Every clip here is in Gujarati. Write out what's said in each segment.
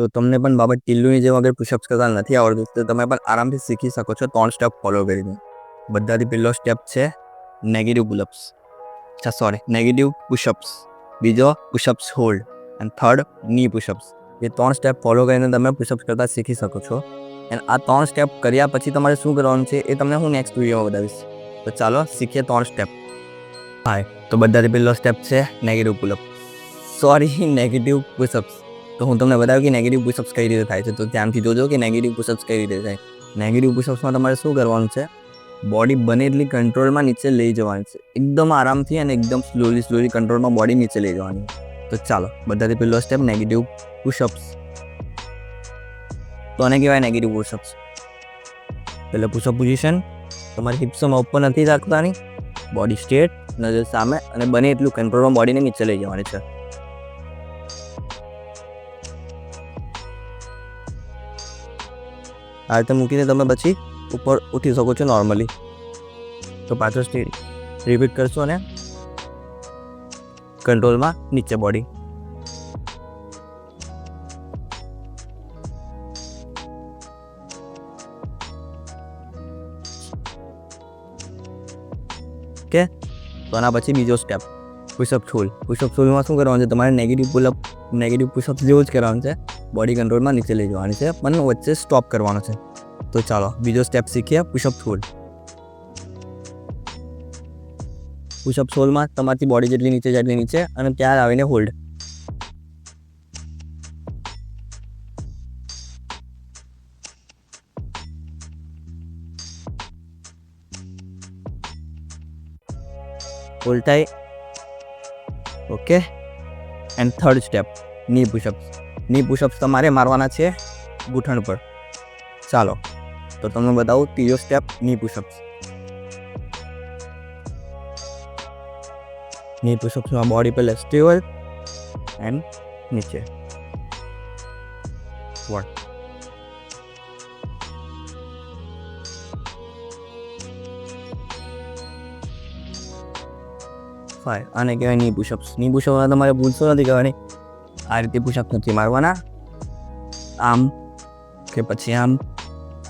તો તમને પણ બાબત ટીલ્લુની જેમ અગર પુશઅપ્સ કરતા નથી આવડતું તો તમે પણ આરામથી શીખી શકો છો 3 સ્ટેપ ફોલો કરીને. બધાથી પહેલો સ્ટેપ છે નેગેટિવ પુલઅપ્સ, નેગેટિવ પુશઅપ્સ. બીજો પુશઅપ્સ હોલ્ડ એન્ડ થર્ડ ની પુશઅપ્સ. એ 3 સ્ટેપ ફોલો કરીને તમે પુશઅપ્સ કરતા શીખી શકો છો. એન્ડ આ 3 સ્ટેપ કર્યા પછી તમારે શું કરવાનું છે એ તમને હું નેક્સ્ટ વિડીયોમાં બતાવીશ. તો ચાલો શીખીએ 3 સ્ટેપ. હાય, તો બધાથી પહેલો સ્ટેપ છે નેગેટિવ પુલઅપ, નેગેટિવ પુશઅપ્સ. તો હું તમને બતાવ્યું કે નેગેટિવ પુશઅપ્સ કઈ રીતે થાય છે. તો ધ્યાનથી જોજો કે નેગેટિવ પુશઅપ્સ કઈ રીતે થાય. નેગેટિવ પુશઅપ્સમાં તમારે શું કરવાનું છે, બોડી બને એટલી કંટ્રોલમાં નીચે લઈ જવાની છે. એકદમ આરામથી અને એકદમ સ્લોલી કંટ્રોલમાં બોડી નીચે લઈ જવાની. તો ચાલો, બધાથી પહેલો સ્ટેપ નેગેટિવ પુશઅપ્સ. તો આને કહેવાય નેગેટિવ પુશઅપ્સ. પહેલા પુશઅપ પોઝિશન, તમારી હિપ્સોમાં ઉપર નથી રાખવાની, બોડી સ્ટ્રેટ, નજર સામે અને બને એટલું કંટ્રોલમાં બોડીને નીચે લઈ જવાની છે. આ રીતે મૂકીને તમે પછી ઉપર ઉઠી શકો છો નોર્મલી. તો પાછળ સ્ટેટ રિપીટ કરશો અને કંટ્રોલમાં નીચે બોડી. ઓકે, તો આના પછી બીજો સ્ટેપ પુશઅપ હોલ્ડ. પુશઅપ હોલ્ડમાં શું કરવાનું છે, તમારે નેગેટિવ પુશઅપ જેવું જ કરવાનું છે. બોડી કંટ્રોલમાં નીચે લઈ જવાની છે પણ વચ્ચે સ્ટોપ કરવાનો છે. તો ચાલો બીજો સ્ટેપ શીખીએ પુશઅપ હોલ્ડ. પુશઅપ હોલ્ડમાં તમારી બોડી જેટલી નીચે જાય એટલી નીચે અને ત્યાં આવીને હોલ્ડ. હોલ્ડ થાય. ઓકે, એન્ડ થર્ડ સ્ટેપ ની પુશઅપ્સ. ની પુશઅપ્સ તમારે મારવાના છે ઘૂંટણ પર. ચાલો, તો તમને બતાવું ત્રીજો સ્ટેપ ની પુશઅપ્સ. ની પુશઅપ્સમાં બોડી પહેલા સ્ટેબલ એન્ડ નીચે. 1 5. આને કહેવાય ની પુશઅપ્સ. ની પુશઅપમાં તમારે ભૂલશો નથી કરવાની. આ રીતે પુશઅપ નથી મારવાના, આમ કે પછી આમ.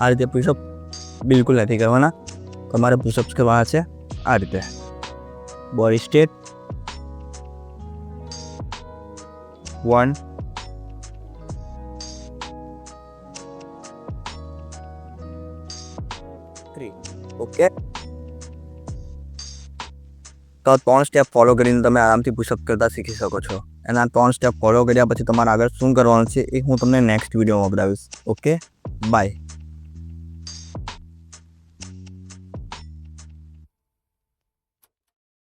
આ રીતે પુશઅપ બિલકુલ નથી કરવાના. તમારે પુશઅપ્સ કરવાના છે આ રીતે, બોડી સ્ટ્રેટ. 1 3. ઓકે, તો 3 સ્ટેપ ફોલો કરીને તમે આરામથી પુશઅપ કરતા શીખી શકો છો. અને આ 3 સ્ટેપ ફોલો કર્યા પછી તમારે આગળ શું કરવાનું છે એ હું તમને નેક્સ્ટ વિડીયોમાં બતાવીશ. Okay, by.